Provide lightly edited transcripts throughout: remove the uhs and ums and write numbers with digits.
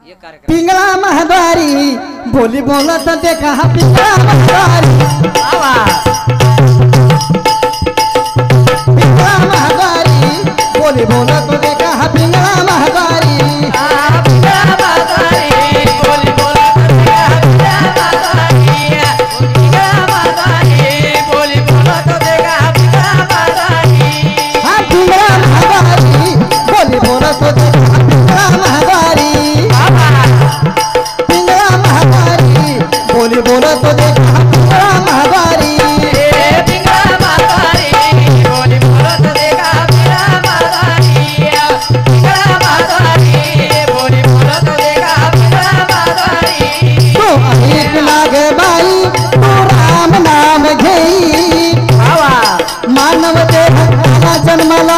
पिंगळा महाद्वारी बोली बोलत देखा हा पिंगळा महाद्वारी पिंगळा महाद्वारी बोली बोलत देखा हा पिंगळा महाद्वारी बोला तो देखा पिंगळा महाद्वारी पिंगळा महाद्वारी बोली बोलत देखा पिंगळा महाद्वारी पिंगळा महाद्वारी बोली बोलत देखा पिंगळा महाद्वारी तो ऐक लाग बाई तू राम नाम घेई मानव देहाला जन्माला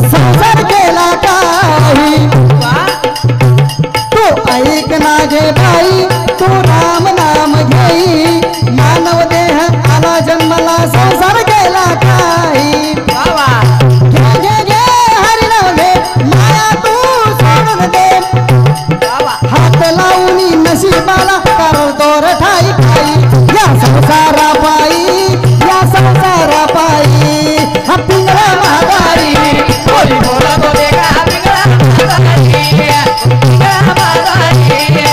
संसार केला काही तो ऐक लागे बाई तू राम नाम घेई मानव देह आला जन्माला संसार केला काही घे घे घे हरी नाव घे माया तू सोडून दे हात लावून नशिबाला कारण तोर ठाई ठाई या संसारा पायी हा पिंगळा महाद्वारी बोली बोलत देखा पिंगळा महाद्वारी पिंगळा महाद्वारी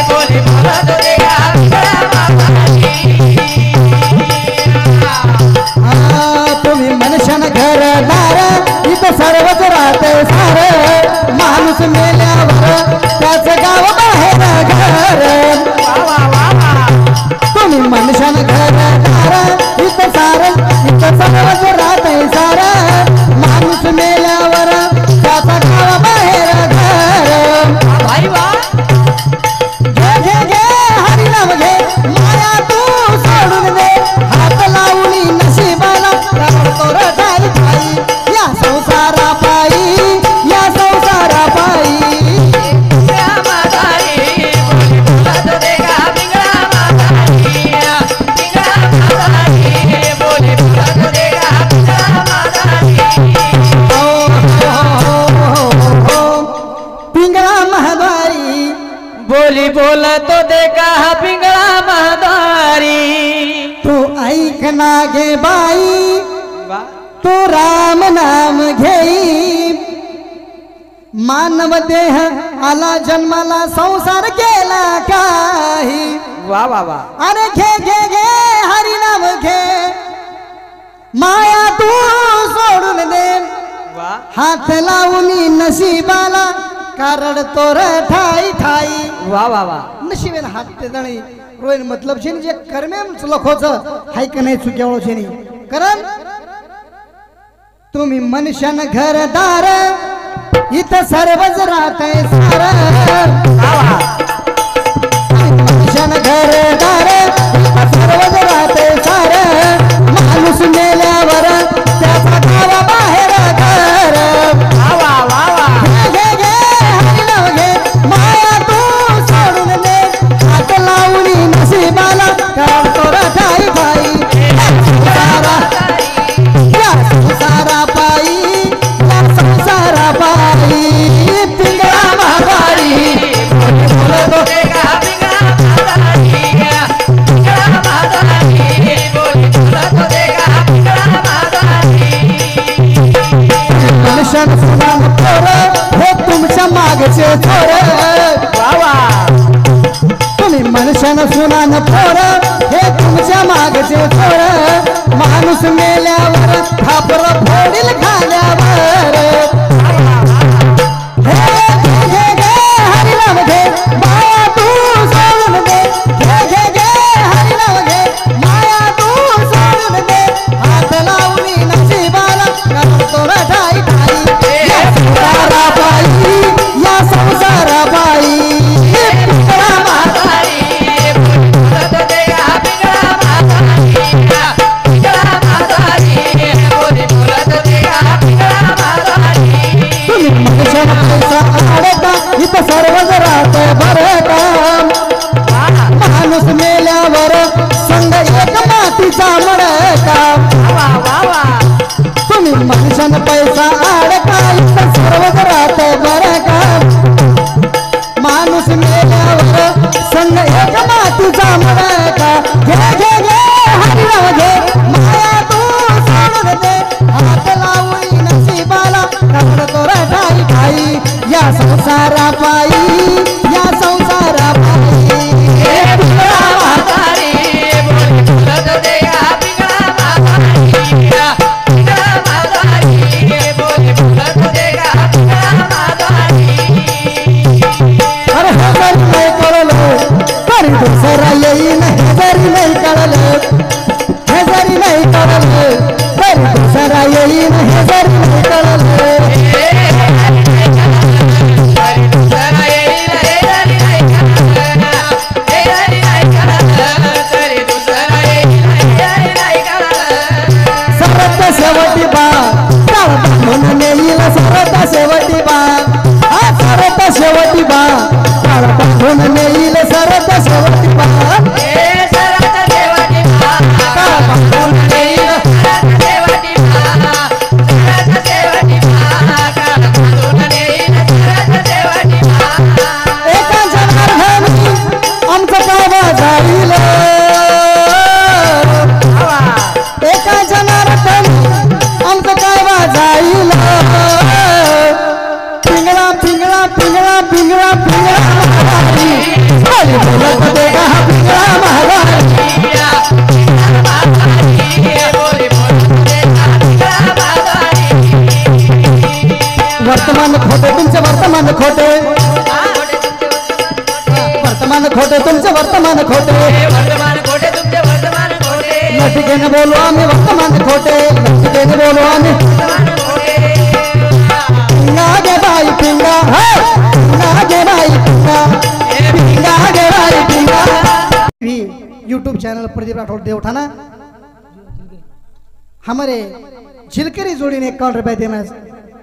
बोली बोलत देखा पिंगळा तुम्ही मनुष्यानं घरदार इथं सर्वच राहते सार माणूस मेल्यावर त्याचं गाव बाहेर घर तुम्ही मनुष्यानं घरदार इथं सर्वच राहते सार माणूस मेल्यावर त्याचं गाव बाहेर घर घे घे घे हरी नाम घे माया तू सोडून दे हात लावून नशिबाला तोर ठाई ठाई या संसारा पायी पिंगळा महाद्वारी बोली बोलत देखा पिंगळा महाद्वारी पिंगळा महाद्वारी बोली बोलत देखा पिंगळा महाद्वारी पिंगळा महाद्वारी बोली बोलत देखा पिंगळा महाद्वारी तू ऐक ना गे बाई तू राम नाम घेई मानव देह आला जन्माला संसार केला काही वा वा वा अरे घे घे घे हरी नाम घे माया तू सोडून दे वा हात लावून नशिबाला कारण तोर ठाई ठाई वा वा वा नशिबेन हात ते दणी रोईन मतलब छे जे कर्मेम लखोच हाय का नाही चुक्यावळो छे नी कारण तुम्ही मनुष्यन घरदार इथं सर्वच राहते सार मनुष्यन घरदार इथं सर्वच राहते सार माणूस मेल्यावर त्याचा गावा बाहेर घर घे घे हरी नाव घे माया तू सोडून दे हात लावून नशिबाला कारण तोर ठाई ठाई संसारा पायी पिंगळा महाद्वारी बोलत देखा पिंगळा महाद्वारी बोली बोलत देखा पिंगळा महाद्वारी मनुष्यन सुनान पोर हे तुमच्या मागचे थोर तुम्ही मनुष्यन सुनान पोर हे तुमच्या मागचे थोर माणूस मेल्यावर खापर फोडील खाल्यावर घे घे हरी नाम घे माया तू सोडून दे घे घे घे हरी नाम घे माया तू सोडून दे हात लावून नशिबाला कारण तोर ठाई ठाई या संसारा पायी पिंगळा महाद्वारी बोली बोलत देखा पिंगळा महाद्वारी पिंगळा महाद्वारी बोली बोलत देखा पिंगळा महाद्वारी तुम्ही मनुष्याला पैसा आडता इथं सर्वच राहत बरं का माणूस मेल्यावर संग एक मातीचा मडका तुम्ही मनुष्यानं पैसा आडता इथं सर्वच राहत बरं का माणूस मेल्यावर संग एक मातीचा मडका घे घे घे हरिराव घे माया तू सोडून दे हात लावून नशिबाला करतो ठाई ठाई या संसारा पायी या संसारा पायी पिंगळा म्हातारी बोली बोलत देगा पिंगळा म्हातारी पिंगळा म्हातारी बोली बोलत देगा पिंगळा म्हातारी अरे हजर नाही कळलं तरी दुसरा येईन हजरी नाही कळलं हजरी नाही कळलं तरी दुसरा येईन हजरी नाही कळलं सरत शेवटी बा म्हणून येईल सरत शेवटी बा सरत शेवटी बा म्हणून येईल सरत शेवटी बा एका जनार्दनी आमचं काय जाईल एका जनार्दनी आमचं काय जाईल पिंगळा पिंगळा पिंगळा पिंगळा पिंगळा बोलत देगा हा पिंगळा महाराज वर्तमान खोटे तुमचे वर्तमान खोटे वर्तमान खोटे तुमचे वर्तमान खोटे लटकेने बोलो आम्ही वर्तमान खोटे लटकेने बोलो आम्ही पिंगा गे बाई पिंगा पिंगा गे बाई पिंगा पिंगा गे बाई पिंगा भी यूट्यूब चैनल प्रदीप राठौड़ देवठाना हमारे झिलकरी जोड़ी ने 51 रुपये देना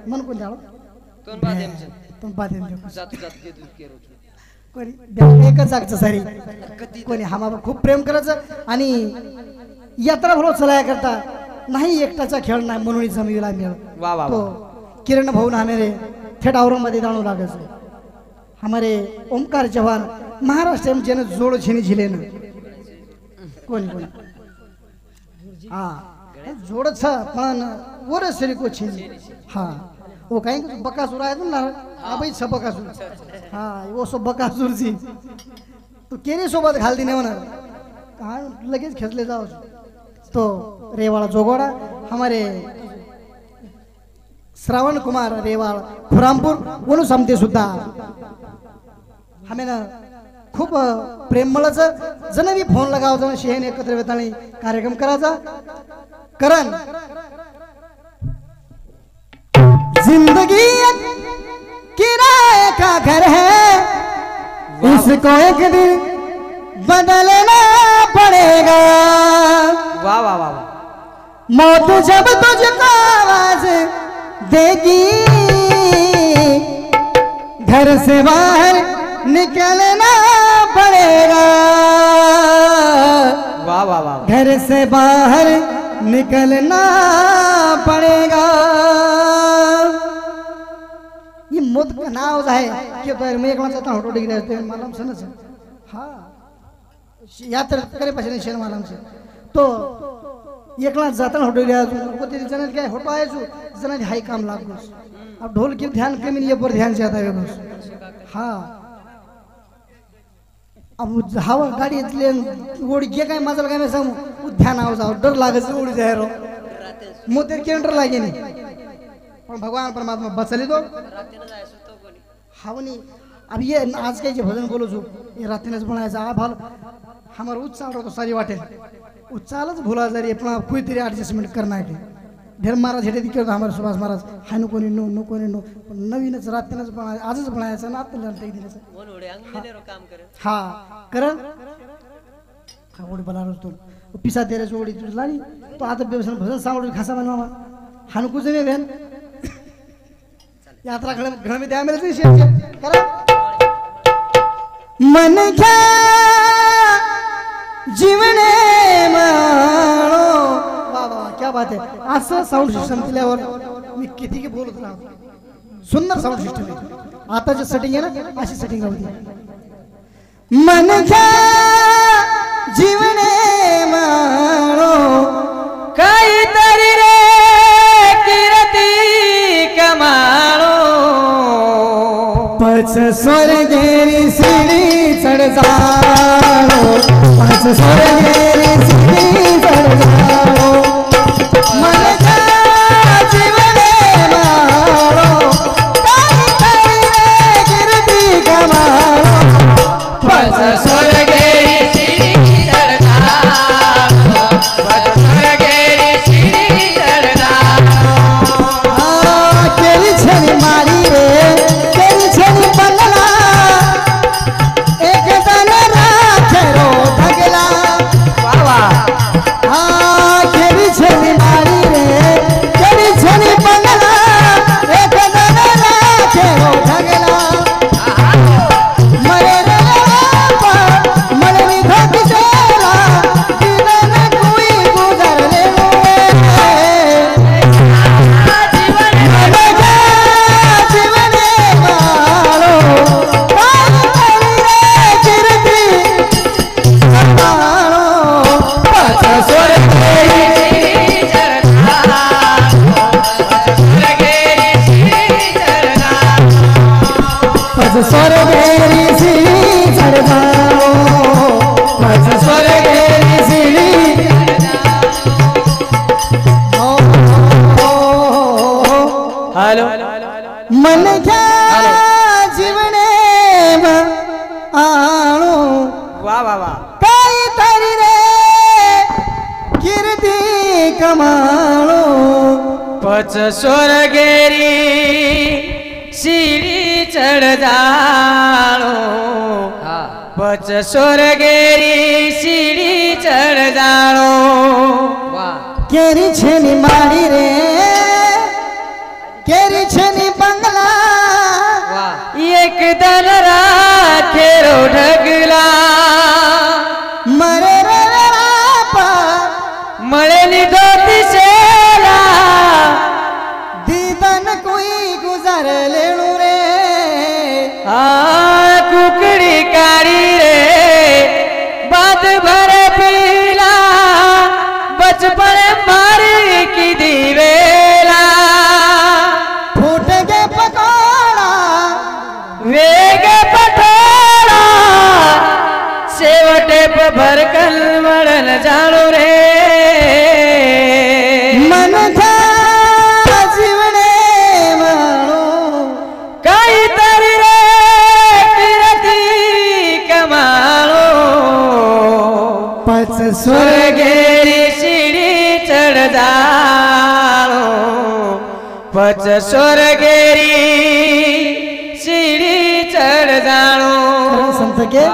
मन को जाओ तुम बात कोणी एकच जागचं सारी कोणी आम्हाला खूप प्रेम करायचं आणि यात्रा भरो चलाया करता नाही एकटाचा खेळ नाही म्हणून जमविला मिळ तो किरण भाऊ हमारे थेट औरंगाबाद जाणू लागायचं हमारे ओमकार जवान महाराष्ट्र में जन जोड़ झिनी झिले ना कोणी कोणी हा जोड़ छ पण वर सरी को छिनी हाँ वो कहीं कुछ बकासुर आया ना अभी सब बकासुर हाँ वो सब बकासुर जी तो केरी सोबत घाल दिने होना कहाँ लगेच खेचले जाओ तो रेवाड़ा जोगोड़ा हमारे श्रावण कुमार रेवाड़ खुरामपुर उन्हों समते सुद्धा हमें ना खूप प्रेम मळाचं जण मी फोन लगावतो शेहन एकत्र वेतानी कार्यक्रम करायचा करण जिंदगी किराए का घर है इसको एक दिन बदलना पड़ेगा वाह वाह वाह मौत जब तुझको आवाज देगी घर से बाहर निकलना पड़ेगा वाह वाह वाह घर से बाहर निकलना पड़ेगा ये मौत का नाव है कि तो मैं एक मानता हूँ टोटी गिरा मालूम से ना हाँ यात्रा करे पछने शेर मालूम से तो एकला जाता होटो गिरा को तेरी जन क्या होटो आए छु जन हाई काम लागो अब ढोल के ध्यान कमी ये पर ध्यान ज्यादा है बस हाँ अब हवा गाड़ी इतले ओडी के काय मजल काय मैं सांगू ध्यान आव जाओ डर लागे से ओडी जाय रो मोतेर के डर लागे नहीं पण भगवान परमात्मा बचले तो हावनी अब ये आज के भजन बोलो छु ये रात्रिनेच बनायचा आ भाल हमार उच्चार तो सारी वाटे उच्चालच भूला जरी अपना कोई तेरी एडजस्टमेंट करना है ढेर महाराज हेटे दिक्कत हमारे सुभाष महाराज हानु कोणी नो कोणी नो नवीनच रात्रिनेच बनाय आजच बनायचं ना आता लढता दिनाचं कोण ओढे अंगनेरो काम करे हाँ करण ओडी बनारो तो पिसा तेरे जोड़ी तुझ लानी तो आता बेवसन भजन सांगडो खासा बनवा हानु कुछ में बहन यात्रा घर में द्या मिलते शेर करण मन क्या जीवने मानो वाह वाह क्या बात है असं साउंड सिस्टम दिल्यावर मी किती की बोलत राहतो सुंदर साउंड सिस्टम आहे आताची सेटिंग आहे ना अशी सेटिंग होती. मन घ्या जीवने मारो काहीतरी रे कीर्ती कमालो पच स्वर्गेरी सीडी चढ जाओ पच स्वर्गेरी सीडी चढ जाओ मन घ्या जीवने मारो काहीतरी रे कीर्ती कमारो पच स्वर्गेरी शिडी चढता पच स्वर्गेरी शिडी चढता केली छेनी मारी रे केली छेनी बंगला एक जण राखे रो ढगला वा वा केली छेनी मारी रे केली छेनी बंगला एक जण राखे रो ढगला मरे रे बापा मरे विधक तेरा जीवन कोई गुजर ले जीवने मारो काहीतरी रे कीर्ती कमालो पच स्वर्गेरी शिडी चढता पच स्वर्गेरी शिडी चढता पच स्वर्गेरी सीढ़ी चढ़ जाओ पच स्वर्गेरी सीढ़ी हॅलो मन घ्या जीवने आणू वा वा वा काहीतरी रे कीर्ती कमालो पच स्वर्गेरी शिडी चढ जाळो पच स्वर्गेरी शिडी चढ जाळो वा केरी छेनी मारी रे केरी छेनी बंगला वा एक दल राखेरो ढगला मरे रे बापा मळेली धोती शेला दीदन कोई गुजर लेणू रे हा कुकडी काढी रे बात भर पीला बचपन मारी की दिवेला फूट गे पकोड़ा वेग पटोला शेवटे भरकल मळण जाणू रे मन था जीवने मारो काहीतरी रे कीर्ती कमालो पच स्वर्ग स्वर्गेरी शिडी चढ जाळो पच स्वर्गेरी शिडी चढ जाळो संत के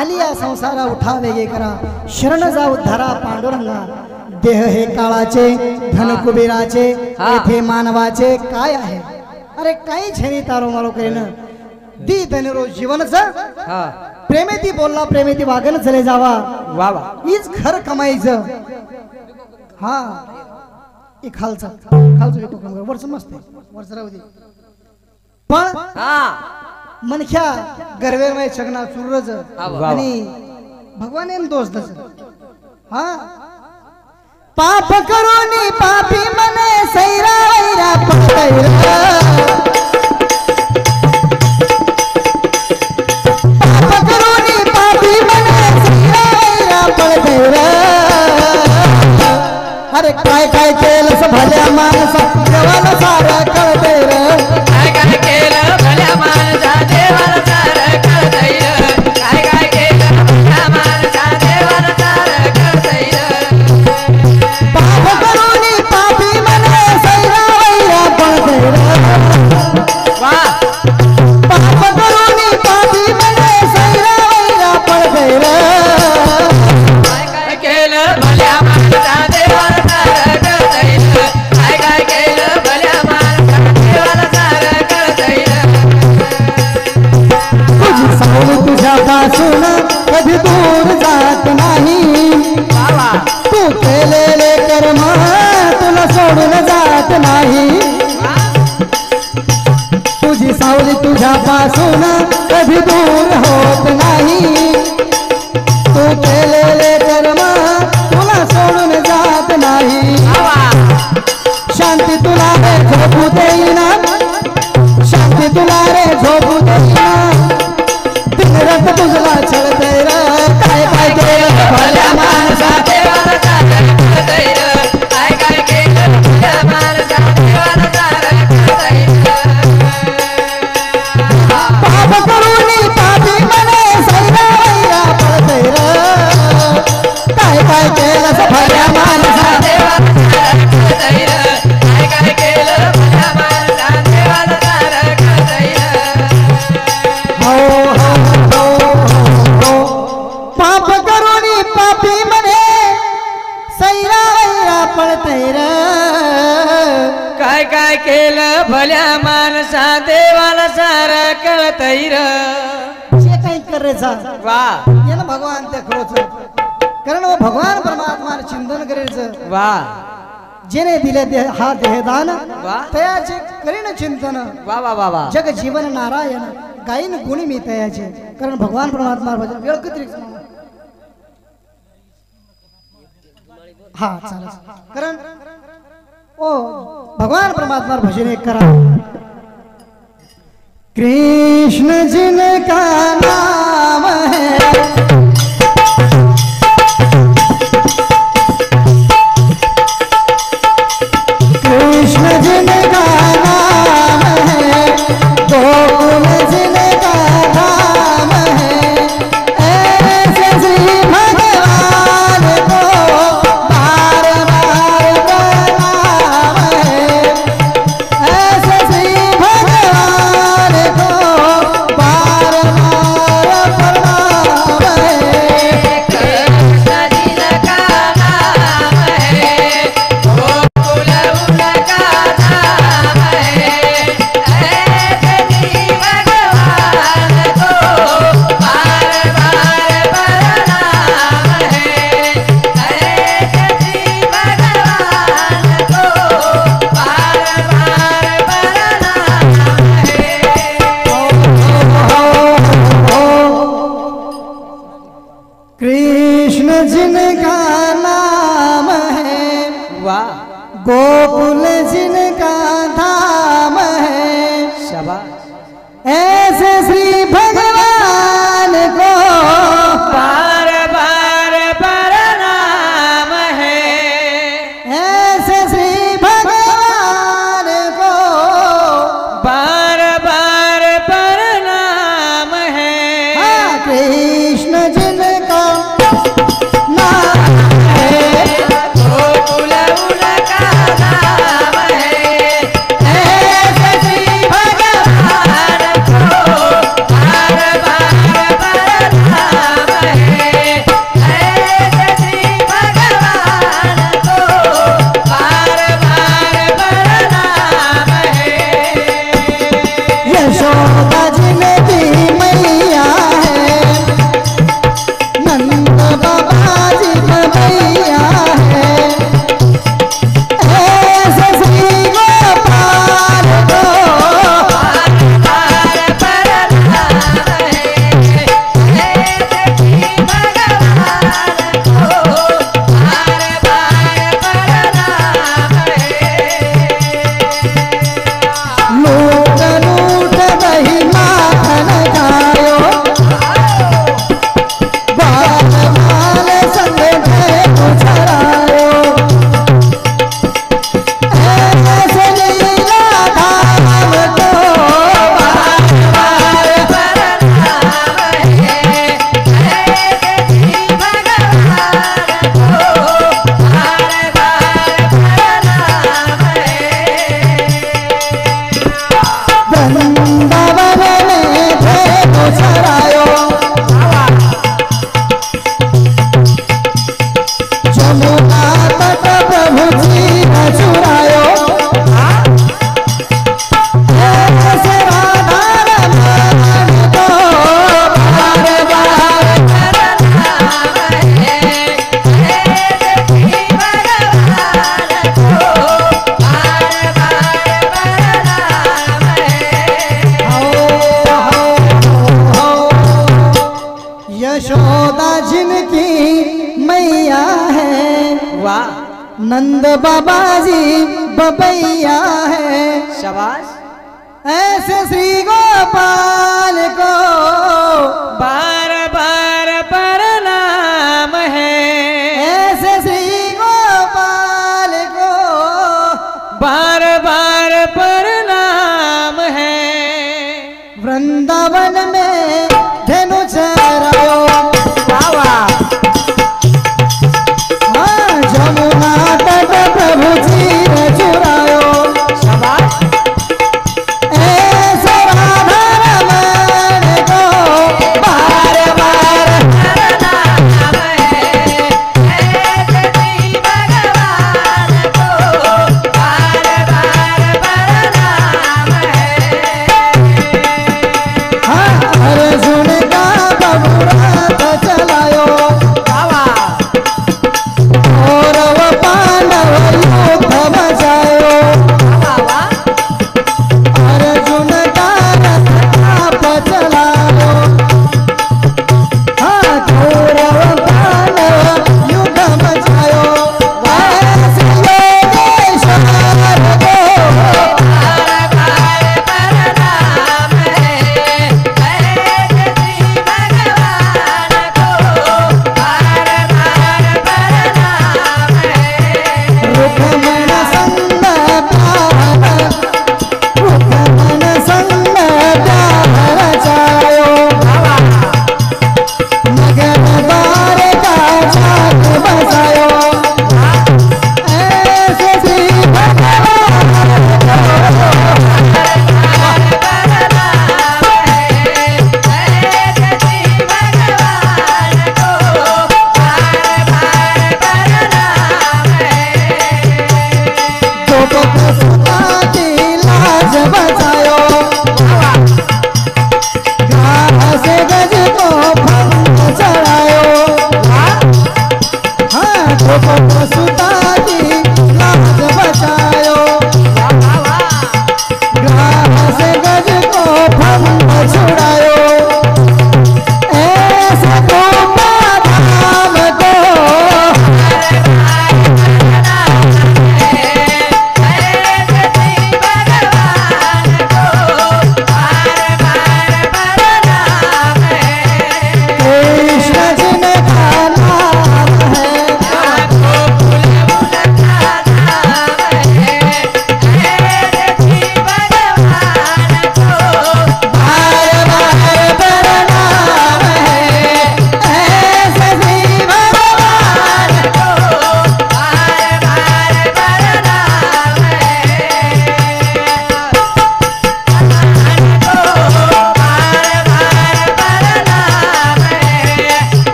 आली या संसारा उठा वेगे करा शरण जा उद्धारा पांडुरंगा देह हे काळाचे धन कुबेराचे हा. येथे मानवाचे काय आहे अरे काही छेनी तारो मारो करेन दी धनरो जीवनच हा प्रेमेती बोलला प्रेमेती वागण चले जावा वा वा हीच खर कमाईचं हा हे खालचं वरच मस्त आहे वरच राहू दे पण हा मनख्या गर्वेमय छगना सूरज वा. आणि भगवान दोष दस हा पाप करोनी पापी मने सैरा वैरा पकैरा पाप करोनी पापी मने सैरा वैरा पकैरा अरे काय काय केलं भल्या माणसा देवाला सारा कळतंय रे काय काय केलं भल्या माणसा देवाला सारं कळतंय काय काय केलं भल्या माणसा देवाला सारं कळतंय पाप करोनी पापी मने सैरा वैरा पकैरा वा पाप करोनी पापी मने सैरा वैरा पकैरा काय काय केलं भल्या माणसा देवाला सारं कळतंय काय काय केलं भल्या माणसा देवाला सारं कळतंय तुझी सावली तुझ्यापासून कधी दूर जात नाही वा वा तू केलेले कर्म तुला सोडून जात नाही तुझी सावली तुझ्या तुझ्यापासून कधी दूर होत नाही तू केलेले कर्म तुला सोडून जात नाही शांती तुला रे झोपू देईना शांती तुला रे झोपू देईना दिन रात तुझला छळतय र काय काय केलं भल्या माणसा देवाला सारं करतंय र. काय काय केलं भल्या माणसा देवाला सारं करतंय र. पाप करून पापी म्हणे सैरा वैरा पळतय र काय काय केलं भल्या माणसा देवाला सारं करतंय र. काय काय केलं भल्या माणसा देवाला सारं करतंय र. हो हो हो हो पाप करून पापी म्हणे सैरा वैरा पळतय र काय काय केलं भल्या माणसा देवाला सारं कळतंय र. जे काही करायचं वा ये ना भगवान त्या खरोच कारण वो भगवान परमात्मा चिंतन करायचं वा जेने दिले हा देहदान वा. तयाचे करीन चिंतन वा वा वा वा जग जीवन नारायण गायन गुणी मी तयाचे कारण भगवान परमात्मा भजन वेळ किती हा चालेल कारण ओ भगवान परमात्मा भजन एक करा कृष्ण जिनका नाम है कृष्ण जिनका नाम है गोकुल जिनका धाम है ऐसे श्री भगवान को बार बार प्रणाम है ऐसे श्री भगवान को बार बार प्रणाम है कृष्ण जी का नाम है गोकुल उनका नाम है ऐसे श्री भगवान को बार बार प्रणाम है ऐसे श्री भगवान को बार बार प्रणाम है। कृष्ण जिनका नाम है वाह गोकुल जिनका धाम है शाबाश ऐसे श्री भगवान को बार बार प्रणाम है ऐसे श्री भगवान को बार बार प्रणाम है हाँ, कृष्ण जिनका नाम है गोकुल उनका नाम है यशोदा जिनकी मैया है, वाह नंद बाबा जी बबैया है। शाबाश। ऐसे श्री गोपाल को बार बार प्रणाम है, ऐसे श्री गोपाल को बार बार प्रणाम है। वृंदावन में धेनु चरायो, बाबा हाँ जमुना तट प्रभु जी ने चुरायो। शाबाश। ऐसे राधा रमण को बार बार प्रणाम है, ऐसे श्री भगवान को बार बार प्रणाम है। हाँ अर्जुन का बबुरात चलायो, बाबा कौरव पांडव युद्ध मचायो। बाबा अर्जुन का रथ आप चलायो, हाँ कौरव पांडव युद्ध मचायो। ऐसे योगेश्वर को बार बार प्रणाम है, ऐसे श्री भगवान को बार बार प्रणाम है। रुक्मण संग प्यार, रुक्मण संग प्यार रचायो। मगन द्वारका छात बसायो। ऐसे श्री भगवान को सुता की लाज बचायो। गाह से गज को भंग चढ़ायो, हाँ को सुता की लाज बचायो। गाह से गज को भंग छुड़ायो। ऐसे गोपा धाम को कृष्ण जिनका नाम है, बार बार प्रणाम है। ऐसे श्री भगवान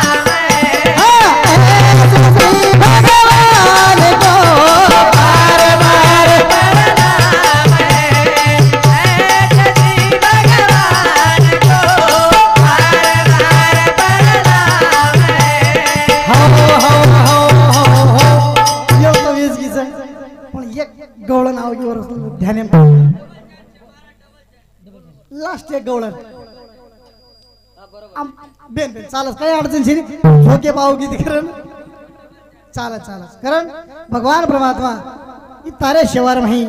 हाँ, ऐसे श्री भगवान को बार बार यो तो वीज गीच पण एक गवळण आवडीवर ध्यान लास्ट एक गवळण बेन बेन चालत काही अडचण शिरी झोके पाहू किती करण चालत चालत कारण भगवान परमात्मा ही तारे शेवार माही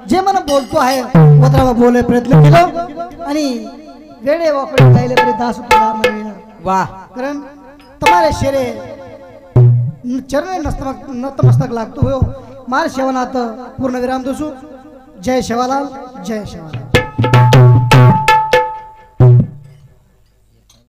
जे मला बोलतो आहे उतरावा बोले प्रयत्न केलो आणि वेडे वाकडे जायले तरी दास उतरणार नाही वाह कारण तुम्हारे शेरे चरणे नतमस्तक लागतो हो मार शेवनात पूर्ण विराम दोसू जय शेवालाल जय शेवालाल।